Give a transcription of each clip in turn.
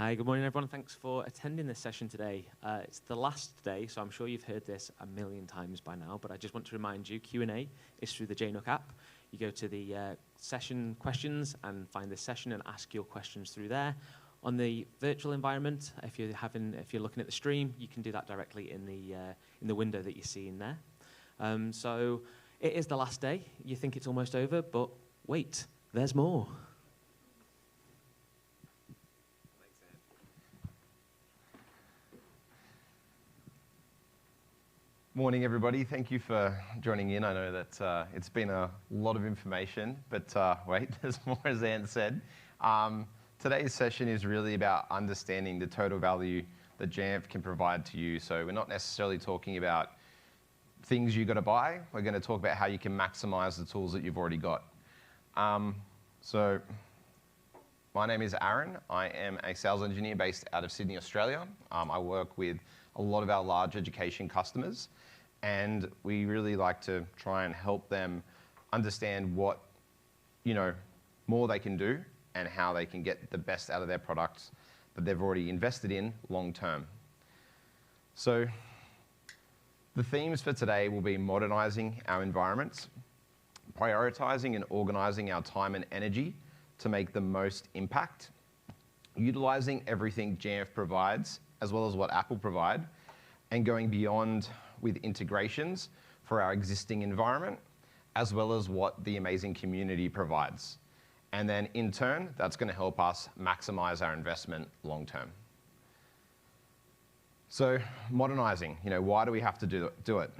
Hi, good morning, everyone. Thanks for attending this session today. It's the last day, so I'm sure you've heard this a million times by now, but I just want to remind you, Q&A is through the JNUC app. You go to the session questions and find this session and ask your questions through there. On the virtual environment, if you're looking at the stream, you can do that directly in the window that you see in there. So it is the last day. You think it's almost over, but wait, there's more. Morning, everybody. Thank you for joining in. I know that it's been a lot of information, but wait, there's more, as Anne said. Today's session is really about understanding the total value that Jamf can provide to you. So we're not necessarily talking about things you've got to buy. We're going to talk about how you can maximize the tools that you've already got. So my name is Aaron. I am a sales engineer based out of Sydney, Australia. I work with a lot of our large education customers, and we really like to try and help them understand what more they can do and how they can get the best out of their products that they've already invested in long term. So the themes for today will be modernizing our environments, prioritizing and organizing our time and energy to make the most impact, utilizing everything Jamf provides as well as what Apple provide, and going beyond with integrations for our existing environment, as well as what the amazing community provides. And then in turn, that's going to help us maximize our investment long term. So modernizing, why do we have to do it?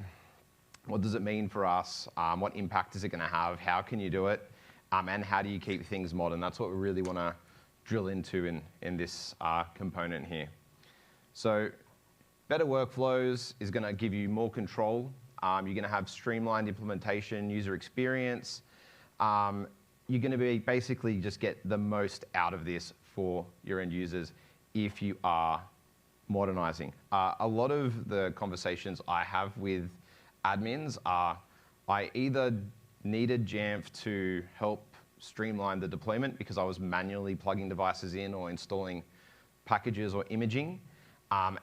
What does it mean for us? What impact is it going to have? How can you do it? And how do you keep things modern? That's what we really want to drill into in this component here. So better workflows is going to give you more control. You're going to have streamlined implementation, user experience. You're going to be basically just get the most out of this for your end users if you are modernizing. A lot of the conversations I have with admins are, I either needed Jamf to help streamline the deployment because I was manually plugging devices in or installing packages or imaging.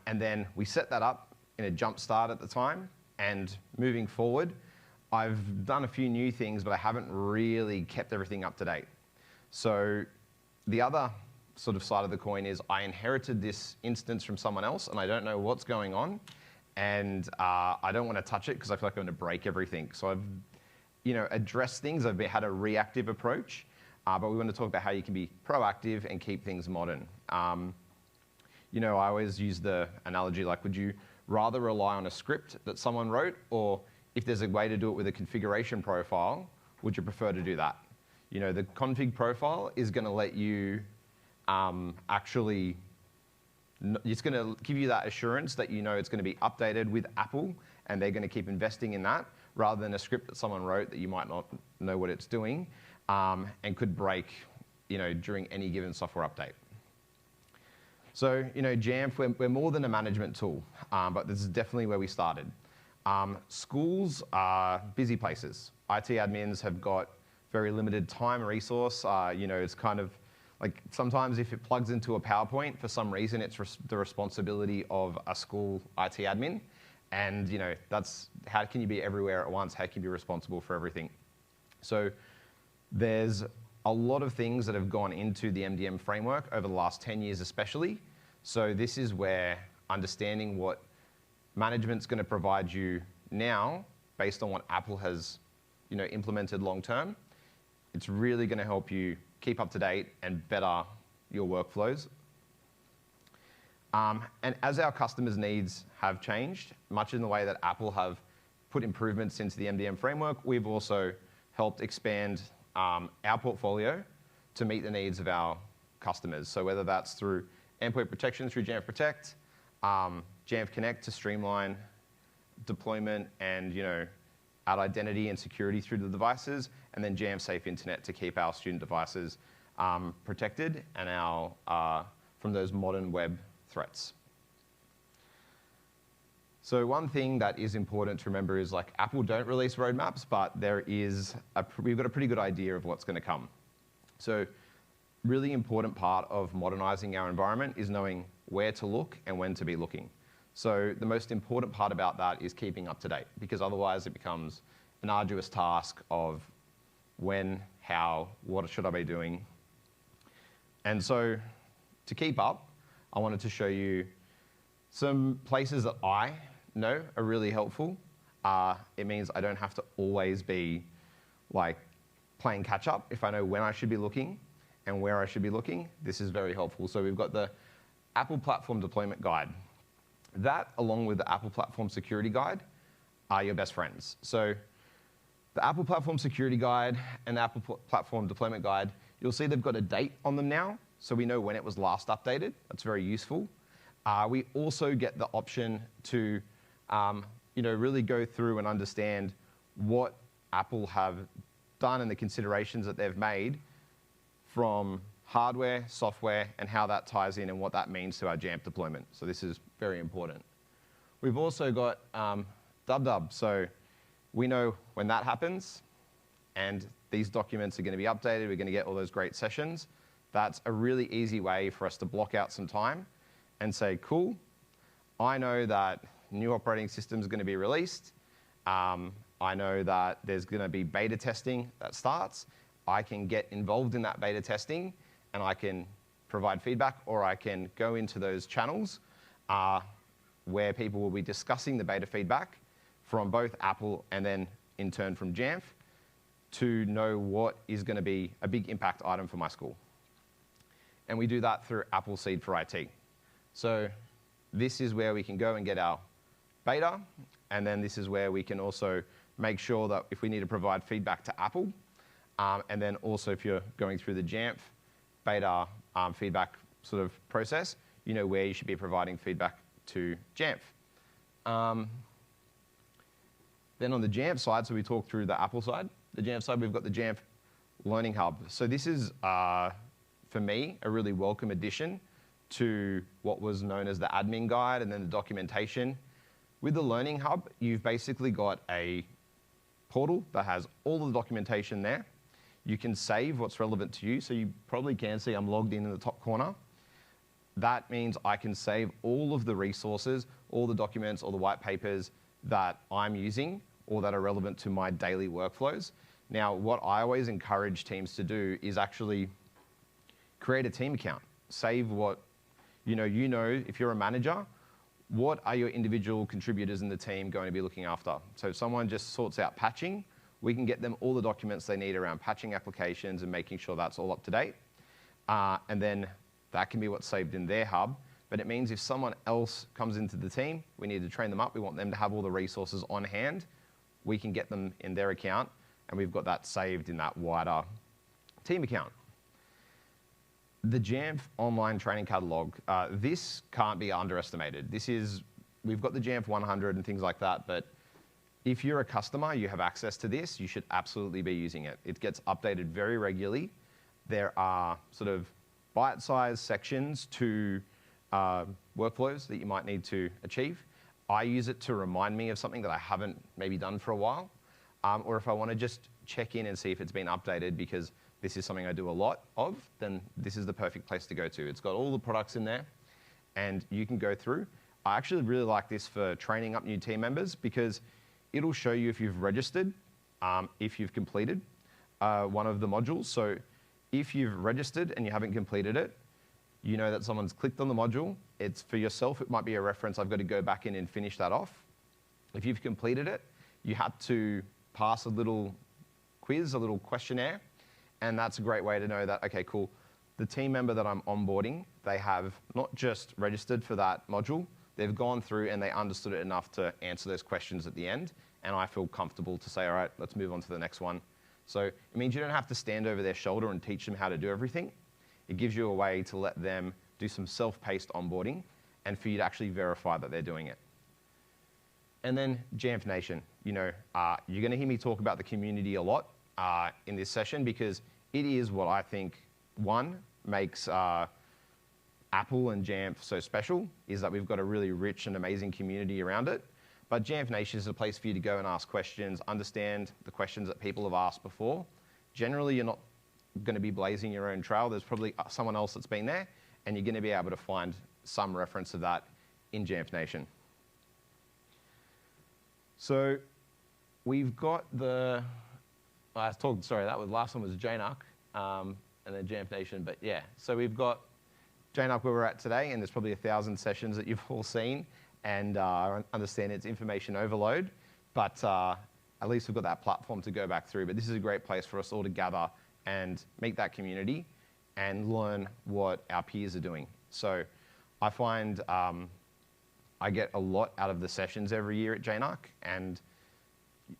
And then we set that up in a jump start at the time. And moving forward, I've done a few new things, but I haven't really kept everything up to date. So the other sort of side of the coin is I inherited this instance from someone else, and I don't know what's going on. And I don't want to touch it because I feel like I'm going to break everything. So I've addressed things. I've had a reactive approach. But we want to talk about how you can be proactive and keep things modern. I always use the analogy, like, would you rather rely on a script that someone wrote, or if there's a way to do it with a configuration profile, would you prefer to do that? The config profile is going to let you actually, it's going to give you that assurance that it's going to be updated with Apple, and they're going to keep investing in that, rather than a script that someone wrote that you might not know what it's doing, and could break during any given software update. So, Jamf, we're more than a management tool, but this is definitely where we started. Schools are busy places. IT admins have got very limited time and resource. It's kind of like sometimes if it plugs into a PowerPoint, for some reason, it's the responsibility of a school IT admin. And, that's how can you be everywhere at once? How can you be responsible for everything? So there's a lot of things that have gone into the MDM framework over the last 10 years especially. So this is where understanding what management's going to provide you now based on what Apple has implemented long term, it's really going to help you keep up to date and better your workflows. And as our customers' needs have changed, much in the way that Apple have put improvements into the MDM framework, we've also helped expand our portfolio to meet the needs of our customers. So whether that's through endpoint protection through Jamf Protect, Jamf Connect to streamline deployment and add identity and security through the devices, and then Jamf Safe Internet to keep our student devices protected and from those modern web threats. So one thing that is important to remember is, like, Apple don't release roadmaps, but we've got a pretty good idea of what's going to come. So really important part of modernizing our environment is knowing where to look and when to be looking. So the most important part about that is keeping up to date, because otherwise it becomes an arduous task of when, how, what should I be doing. And so to keep up, I wanted to show you some places that I know are really helpful. It means I don't have to always be like playing catch up. If I know when I should be looking and where I should be looking, this is very helpful. So we've got the Apple Platform Deployment Guide. That, along with the Apple Platform Security Guide, are your best friends. So the Apple Platform Security Guide and the Apple Platform Deployment Guide, you'll see they've got a date on them now, so we know when it was last updated. That's very useful. We also get the option to really go through and understand what Apple have done and the considerations that they've made from hardware, software, and how that ties in and what that means to our Jamf deployment. So this is very important. We've also got dub. So we know when that happens, and these documents are going to be updated. We're going to get all those great sessions. That's a really easy way for us to block out some time and say, cool, I know that new operating system is going to be released. I know that there's going to be beta testing that starts. I can get involved in that beta testing, and I can provide feedback, or I can go into those channels where people will be discussing the beta feedback from both Apple and then in turn from Jamf to know what is going to be a big impact item for my school. And we do that through Apple Seed for IT. So this is where we can go and get our beta, and then this is where we can also make sure that if we need to provide feedback to Apple, and then also if you're going through the Jamf beta feedback sort of process, you know where you should be providing feedback to Jamf. Then on the Jamf side, so we talked through the Apple side. The Jamf side, we've got the Jamf Learning Hub. So this is, for me, a really welcome addition to what was known as the admin guide and then the documentation. With the Learning Hub, you've basically got a portal that has all the documentation there. You can save what's relevant to you. So you probably can see I'm logged in the top corner. That means I can save all of the resources, all the documents, all the white papers that I'm using or that are relevant to my daily workflows. Now, what I always encourage teams to do is actually create a team account. Save what, you know if you're a manager, what are your individual contributors in the team going to be looking after? So if someone just sorts out patching, we can get them all the documents they need around patching applications and making sure that's all up to date. And then that can be what's saved in their hub. But it means if someone else comes into the team, we need to train them up. We want them to have all the resources on hand. We can get them in their account, and we've got that saved in that wider team account. The Jamf online training catalog, this can't be underestimated. We've got the Jamf 100 and things like that, but if you're a customer, you have access to this, you should absolutely be using it. It gets updated very regularly. There are sort of bite-sized sections to workflows that you might need to achieve. I use it to remind me of something that I haven't maybe done for a while, or if I want to just check in and see if it's been updated because this is something I do a lot of, then this is the perfect place to go to. It's got all the products in there, and you can go through. I actually really like this for training up new team members because it'll show you if you've registered, if you've completed one of the modules. So if you've registered and you haven't completed it, you know that someone's clicked on the module. It's for yourself. It might be a reference. I've got to go back in and finish that off. If you've completed it, you have to pass a little quiz, a little questionnaire, and that's a great way to know that, okay, cool, the team member that I'm onboarding, they have not just registered for that module, they've gone through and they understood it enough to answer those questions at the end, and I feel comfortable to say, all right, let's move on to the next one. So it means you don't have to stand over their shoulder and teach them how to do everything. It gives you a way to let them do some self-paced onboarding and for you to actually verify that they're doing it. And then Jamf Nation. You're going to hear me talk about the community a lot in this session because it is what I think, one, makes Apple and Jamf so special, is that we've got a really rich and amazing community around it. But Jamf Nation is a place for you to go and ask questions, understand the questions that people have asked before. Generally, you're not going to be blazing your own trail. There's probably someone else that's been there, and you're going to be able to find some reference of that in Jamf Nation. So we've got the, sorry, that was, last one was JNUC, and then Jamf Nation, but yeah. So we've got JNUC where we're at today, and there's probably 1,000 sessions that you've all seen, and I understand it's information overload, but at least we've got that platform to go back through. But this is a great place for us all to gather and meet that community and learn what our peers are doing. So I find I get a lot out of the sessions every year at JNUC, and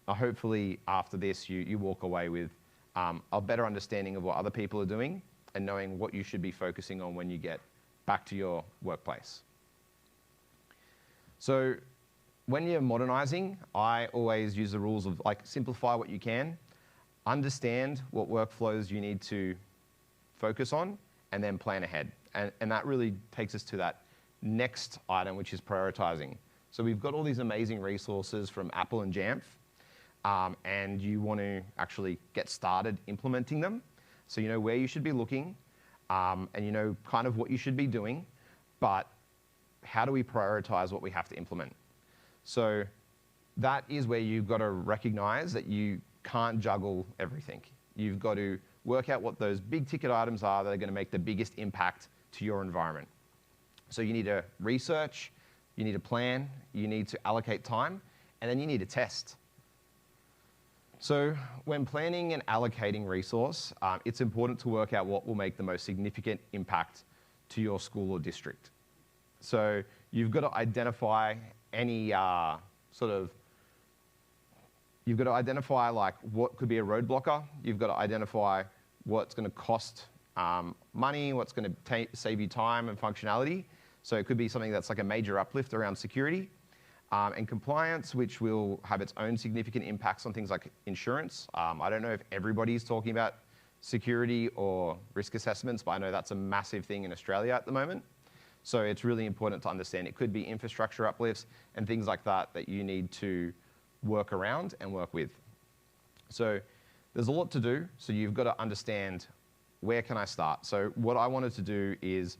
hopefully after this you walk away with a better understanding of what other people are doing and knowing what you should be focusing on when you get back to your workplace. So when you're modernizing, I always use the rules of like simplify what you can, understand what workflows you need to focus on, and then plan ahead. And that really takes us to that next item, which is prioritizing. So we've got all these amazing resources from Apple and Jamf, and you want to actually get started implementing them. So you know where you should be looking, and you know kind of what you should be doing, but how do we prioritize what we have to implement? So that is where you've got to recognize that you can't juggle everything. You've got to work out what those big ticket items are that are going to make the biggest impact to your environment. So you need to research, you need to plan, you need to allocate time, and then you need to test. So when planning and allocating resource, it's important to work out what will make the most significant impact to your school or district. So you've got to identify any you've got to identify like what could be a roadblocker. You've got to identify what's going to cost money, what's going to save you time and functionality. So it could be something that's like a major uplift around security and compliance, which will have its own significant impacts on things like insurance. I don't know if everybody's talking about security or risk assessments, but I know that's a massive thing in Australia at the moment. So it's really important to understand. It could be infrastructure uplifts and things like that that you need to work around and work with. So there's a lot to do. So you've got to understand where can I start. So what I wanted to do is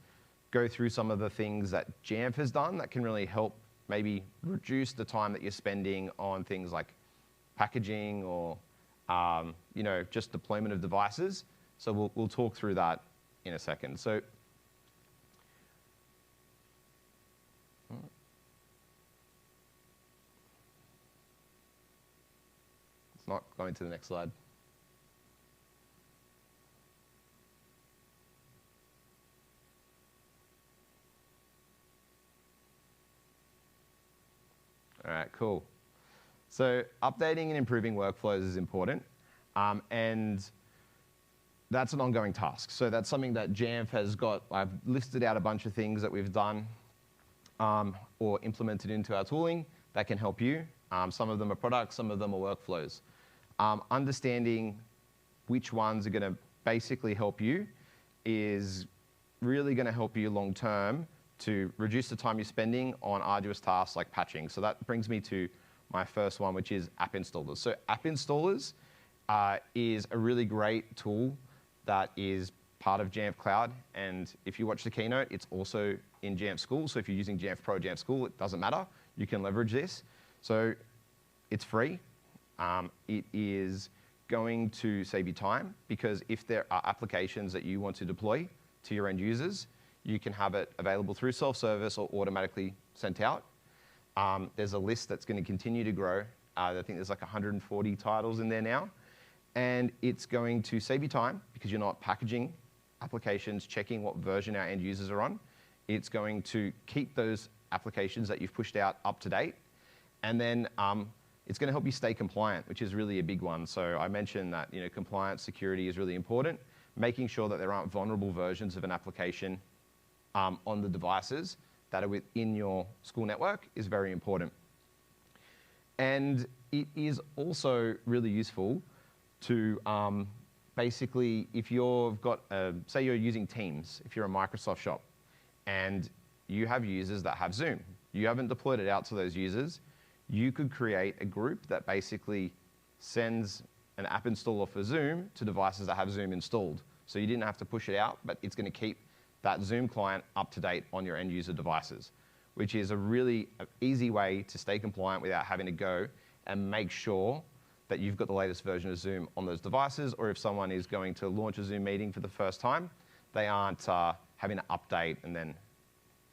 go through some of the things that Jamf has done that can really help maybe reduce the time that you're spending on things like packaging or you know, just deployment of devices. So we'll talk through that in a second. So it's not going to the next slide. All right, cool. So updating and improving workflows is important, and that's an ongoing task. So that's something that Jamf has got. I've listed out a bunch of things that we've done or implemented into our tooling that can help you. Some of them are products, some of them are workflows. Understanding which ones are going to basically help you is really going to help you long term to reduce the time you're spending on arduous tasks like patching. So that brings me to my first one, which is app installers. So app installers is a really great tool that is part of Jamf Cloud. And if you watch the keynote, it's also in Jamf School. So if you're using Jamf Pro, Jamf School, it doesn't matter. You can leverage this. So it's free. It is going to save you time because if there are applications that you want to deploy to your end users, you can have it available through self-service or automatically sent out. There's a list that's going to continue to grow. I think there's like 140 titles in there now. And it's going to save you time because you're not packaging applications, checking what version our end users are on. It's going to keep those applications that you've pushed out up to date. And then it's going to help you stay compliant, which is really a big one. So I mentioned that compliance, security is really important. Making sure that there aren't vulnerable versions of an application on the devices that are within your school network is very important. And it is also really useful to basically, if you've got, say you're using Teams, if you're a Microsoft shop, and you have users that have Zoom, you haven't deployed it out to those users, you could create a group that basically sends an app installer for Zoom to devices that have Zoom installed. So you didn't have to push it out, but it's going to keep that Zoom client up to date on your end user devices, which is a really easy way to stay compliant without having to go and make sure that you've got the latest version of Zoom on those devices, or if someone is going to launch a Zoom meeting for the first time, they aren't having to update and then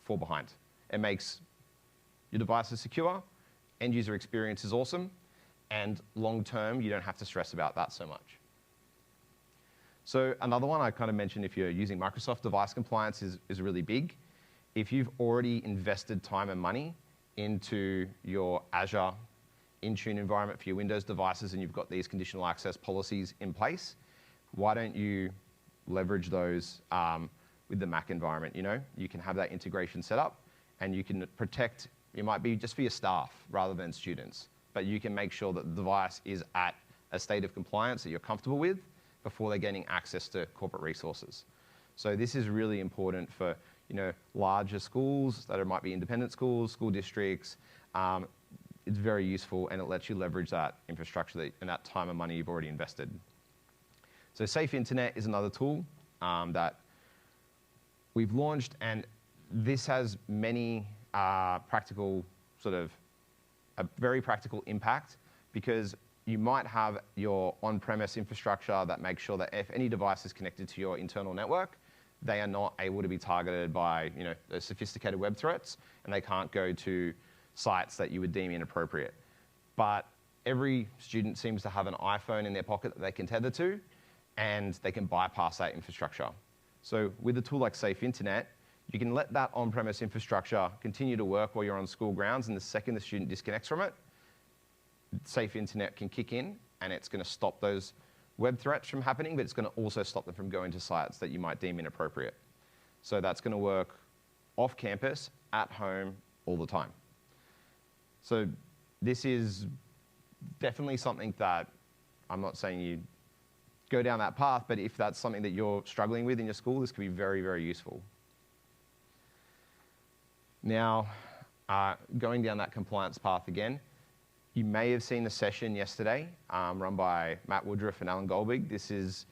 fall behind. It makes your devices secure, end user experience is awesome, and long term, you don't have to stress about that so much. So another one I kind of mentioned, if you're using Microsoft, device compliance is really big. If you've already invested time and money into your Azure Intune environment for your Windows devices and you've got these conditional access policies in place, why don't you leverage those with the Mac environment? You know, you can have that integration set up and you can protect, it might be just for your staff rather than students, but you can make sure that the device is at a state of compliance that you're comfortable with before they're getting access to corporate resources. So this is really important for, you know, larger schools that might be independent schools, school districts. It's very useful and it lets you leverage that infrastructure and that time and money you've already invested. So Safe Internet is another tool that we've launched, and this has many practical a very practical impact, because you might have your on-premise infrastructure that makes sure that if any device is connected to your internal network, they are not able to be targeted by, you know, those sophisticated web threats, and they can't go to sites that you would deem inappropriate. But every student seems to have an iPhone in their pocket that they can tether to, and they can bypass that infrastructure. So with a tool like Safe Internet, you can let that on-premise infrastructure continue to work while you're on school grounds, and the second the student disconnects from it, Safe Internet can kick in, and it's going to stop those web threats from happening, but it's going to also stop them from going to sites that you might deem inappropriate. So that's going to work off campus, at home, all the time. So this is definitely something that I'm not saying you go down that path, but if that's something that you're struggling with in your school, this could be very, very useful. Now, going down that compliance path again, you may have seen the session yesterday run by Matt Woodruff and Alan Goldberg. This is,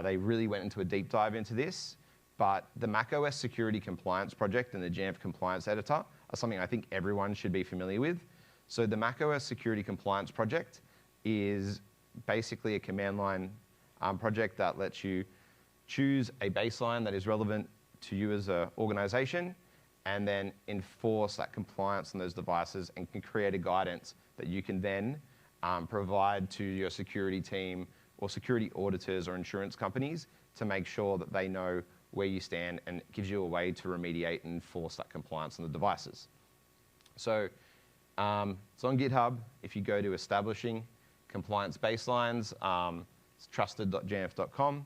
they really went into a deep dive into this, but the macOS Security Compliance Project and the Jamf Compliance Editor are something I think everyone should be familiar with. So the macOS Security Compliance Project is basically a command line project that lets you choose a baseline that is relevant to you as an organization, and then enforce that compliance on those devices and can create a guidance that you can then provide to your security team or security auditors or insurance companies to make sure that they know where you stand, and it gives you a way to remediate and enforce that compliance on the devices. So it's on GitHub. If you go to establishing compliance baselines, it's trusted.jamf.com.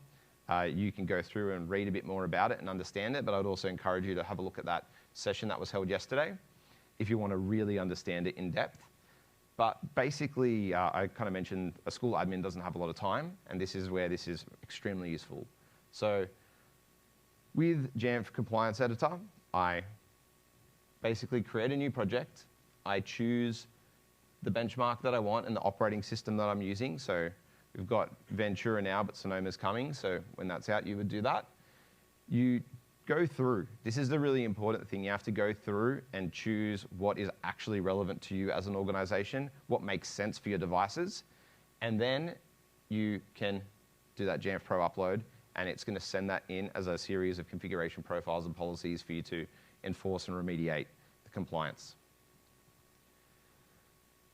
You can go through and read a bit more about it and understand it, but I'd also encourage you to have a look at that session that was held yesterday if you want to really understand it in depth. But basically, I kind of mentioned a school admin doesn't have a lot of time, and this is where this is extremely useful. So with Jamf Compliance Editor, I basically create a new project. I choose the benchmark that I want and the operating system that I'm using. So we've got Ventura now, but Sonoma's coming. So when that's out, you would do that. You go through. This is the really important thing. You have to go through and choose what is actually relevant to you as an organization, what makes sense for your devices. And then you can do that Jamf Pro upload, and it's going to send that in as a series of configuration profiles and policies for you to enforce and remediate the compliance.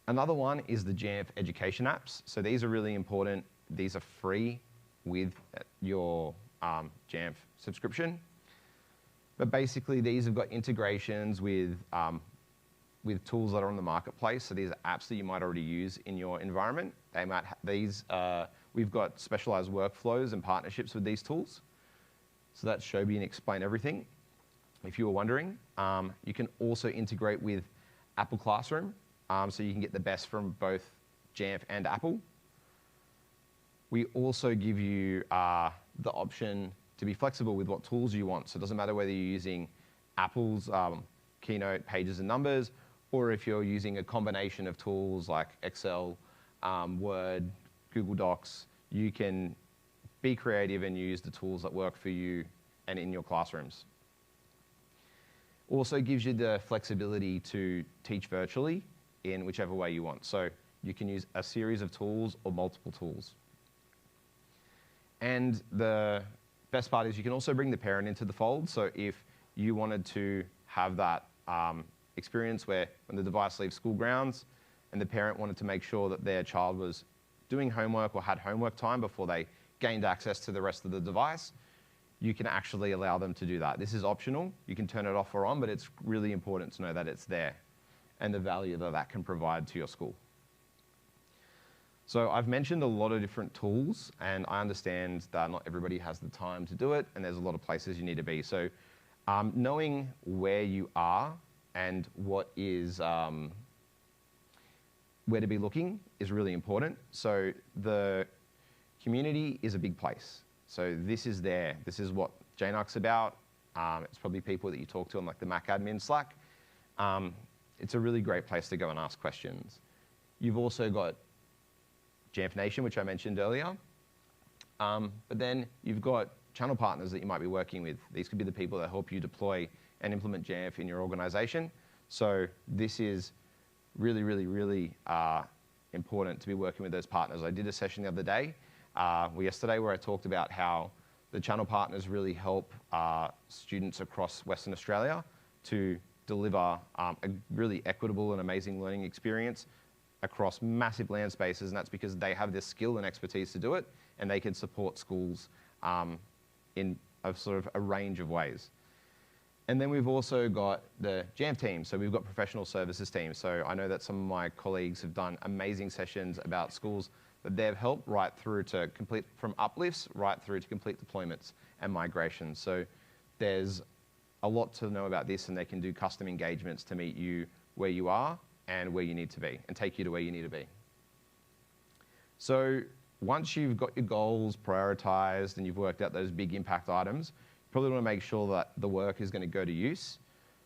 Another one is the Jamf education apps. So these are really important. These are free with your Jamf subscription. But basically, these have got integrations with tools that are on the marketplace. So these are apps that you might already use in your environment. They might we've got specialized workflows and partnerships with these tools. So that's Shobi and Explain Everything, if you were wondering. You can also integrate with Apple Classroom, so you can get the best from both Jamf and Apple. We also give you the option to be flexible with what tools you want. So it doesn't matter whether you're using Apple's Keynote, Pages and Numbers, or if you're using a combination of tools like Excel, Word, Google Docs, you can be creative and use the tools that work for you and in your classrooms. Also gives you the flexibility to teach virtually in whichever way you want. So you can use a series of tools or multiple tools. And the best part is you can also bring the parent into the fold. So if you wanted to have that experience where when the device leaves school grounds and the parent wanted to make sure that their child was doing homework or had homework time before they gained access to the rest of the device, you can actually allow them to do that. This is optional. You can turn it off or on, but it's really important to know that it's there and the value that that can provide to your school. So I've mentioned a lot of different tools, and I understand that not everybody has the time to do it, and there's a lot of places you need to be. So knowing where you are and what is where to be looking is really important. So the community is a big place. So this is there. This is what JNUC's about. It's probably people that you talk to on like the Mac admin Slack. It's a really great place to go and ask questions. You've also got Jamf Nation, which I mentioned earlier. But then you've got channel partners that you might be working with. These could be the people that help you deploy and implement Jamf in your organization. So this is really, really, really important to be working with those partners. I did a session the other day, yesterday, where I talked about how the channel partners really help students across Western Australia to deliver a really equitable and amazing learning experience across massive land spaces, and that's because they have the skill and expertise to do it, and they can support schools in a sort of a range of ways. And then we've also got the Jamf team, so we've got professional services teams. So I know that some of my colleagues have done amazing sessions about schools that they've helped right through to complete, from uplifts right through to complete deployments and migrations. So there's a lot to know about this, and they can do custom engagements to meet you where you are and where you need to be, and take you to where you need to be. So once you've got your goals prioritized and you've worked out those big impact items, you probably want to make sure that the work is going to go to use.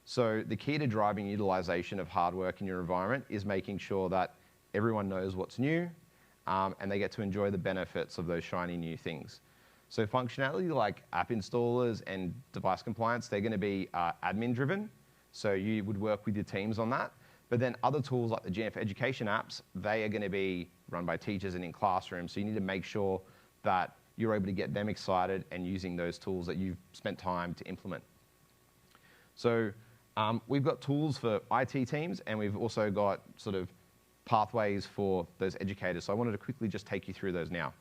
So the key to driving utilization of hard work in your environment is making sure that everyone knows what's new, and they get to enjoy the benefits of those shiny new things. So functionality like app installers and device compliance, they're going to be admin driven. So you would work with your teams on that. But then other tools like the Jamf education apps, they are going to be run by teachers and in classrooms. So you need to make sure that you're able to get them excited and using those tools that you've spent time to implement. So we've got tools for IT teams, and we've also got sort of pathways for those educators. So I wanted to quickly just take you through those now.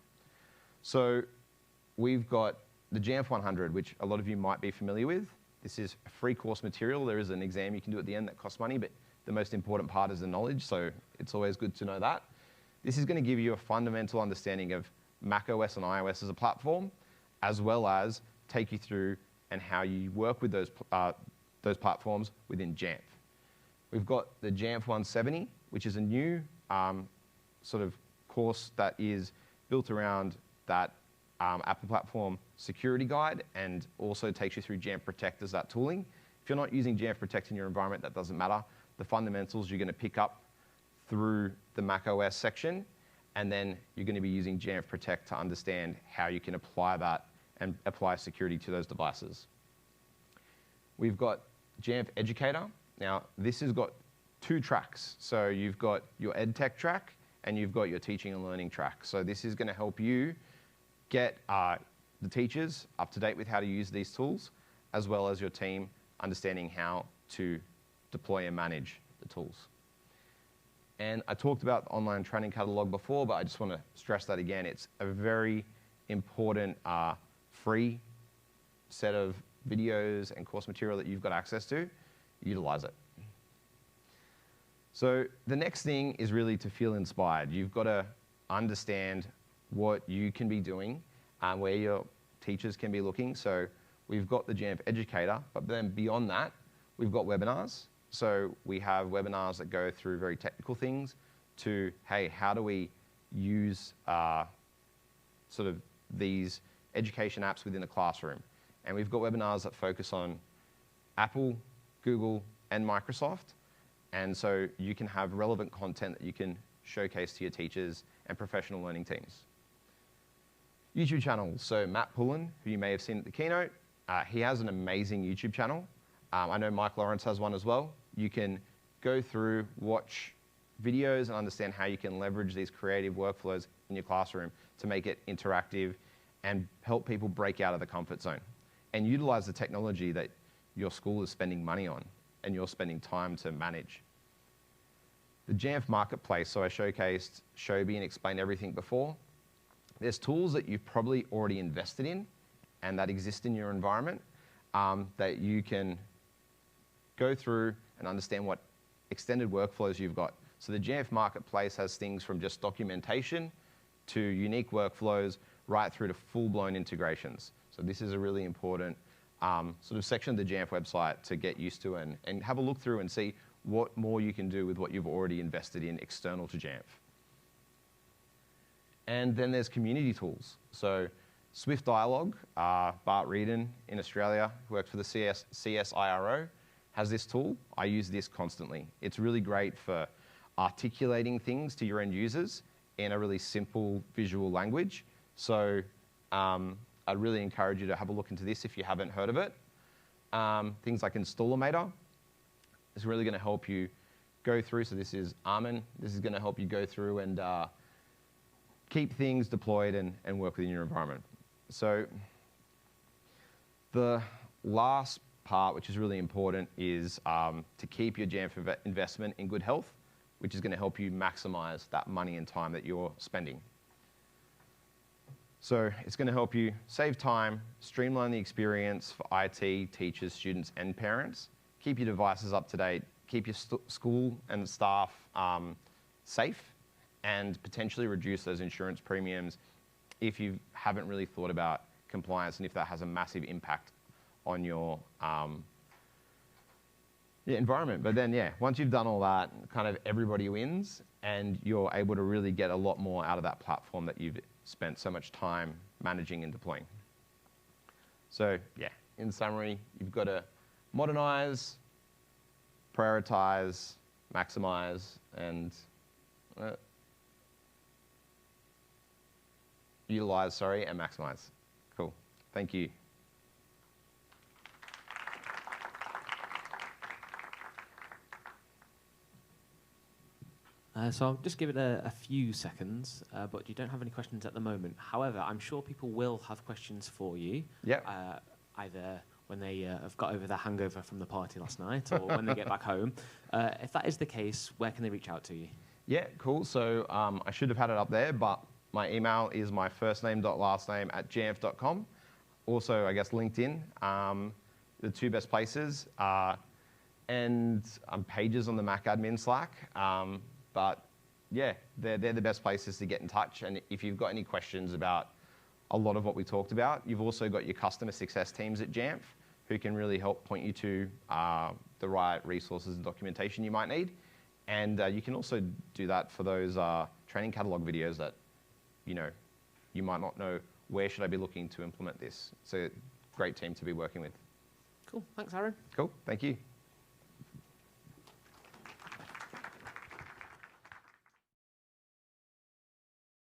So we've got the Jamf 100, which a lot of you might be familiar with. This is a free course material. There is an exam you can do at the end that costs money, but the most important part is the knowledge, so it's always good to know that. This is going to give you a fundamental understanding of macOS and iOS as a platform, as well as take you through and how you work with those platforms within Jamf. We've got the Jamf 170, which is a new sort of course that is built around that Apple platform security guide, and also takes you through Jamf Protect as that tooling. If you're not using Jamf Protect in your environment, that doesn't matter. The fundamentals you're going to pick up through the macOS section, and then you're going to be using Jamf Protect to understand how you can apply that and apply security to those devices. We've got Jamf Educator. Now, this has got two tracks. So you've got your EdTech track, and you've got your teaching and learning track. So this is going to help you get the teachers up to date with how to use these tools, as well as your team understanding how to deploy and manage the tools. And I talked about the online training catalog before, but I just want to stress that again. It's a very important free set of videos and course material that you've got access to. Utilize it. So the next thing is really to feel inspired. You've got to understand what you can be doing, where your teachers can be looking. So we've got the Jamf Educator, but then beyond that, we've got webinars. So we have webinars that go through very technical things to, hey, how do we use sort of these education apps within the classroom? And we've got webinars that focus on Apple, Google, and Microsoft. And so you can have relevant content that you can showcase to your teachers and professional learning teams. YouTube channels. So Matt Pullen, who you may have seen at the keynote, he has an amazing YouTube channel. I know Mike Lawrence has one as well. You can go through, watch videos, and understand how you can leverage these creative workflows in your classroom to make it interactive and help people break out of the comfort zone and utilize the technology that your school is spending money on and you're spending time to manage. The Jamf marketplace, so I showcased Shobi and explained everything before. There's tools that you've probably already invested in and that exist in your environment that you can go through and understand what extended workflows you've got. So the Jamf marketplace has things from just documentation to unique workflows right through to full-blown integrations. So this is a really important sort of section of the Jamf website to get used to and have a look through and see what more you can do with what you've already invested in external to Jamf. And then there's community tools. So Swift Dialogue, Bart Reedon in Australia, who works for the CSIRO, has this tool. I use this constantly. It's really great for articulating things to your end users in a really simple visual language. So I'd really encourage you to have a look into this if you haven't heard of it. Things like Installamator is really going to help you go through. So this is Armin. This is going to help you go through and keep things deployed and work within your environment. So the last part, which is really important, is to keep your Jamf investment in good health, which is going to help you maximize that money and time that you're spending. So it's going to help you save time, streamline the experience for IT, teachers, students, and parents, keep your devices up to date, keep your school and staff safe, and potentially reduce those insurance premiums if you haven't really thought about compliance and if that has a massive impact on your environment. But then, yeah, once you've done all that, kind of everybody wins, and you're able to really get a lot more out of that platform that you've spent so much time managing and deploying. So, yeah, in summary, you've got to modernize, prioritize, maximize, and utilize, and maximize. Cool. Thank you. So I'll just give it a few seconds, but you don't have any questions at the moment. However, I'm sure people will have questions for you. Yep. Either when they have got over their hangover from the party last night or when they get back home. If that is the case, where can they reach out to you? Yeah, cool. So I should have had it up there, but my email is my first name.last name @jamf.com. Also, I guess LinkedIn, the two best places. And Pages on the Mac admin Slack. But yeah, they're the best places to get in touch. And if you've got any questions about a lot of what we talked about, you've also got your customer success teams at Jamf who can really help point you to the right resources and documentation you might need. And you can also do that for those training catalog videos that you might not know where should I be looking to implement this. It's a great team to be working with. Cool. Thanks, Aaron. Cool. Thank you.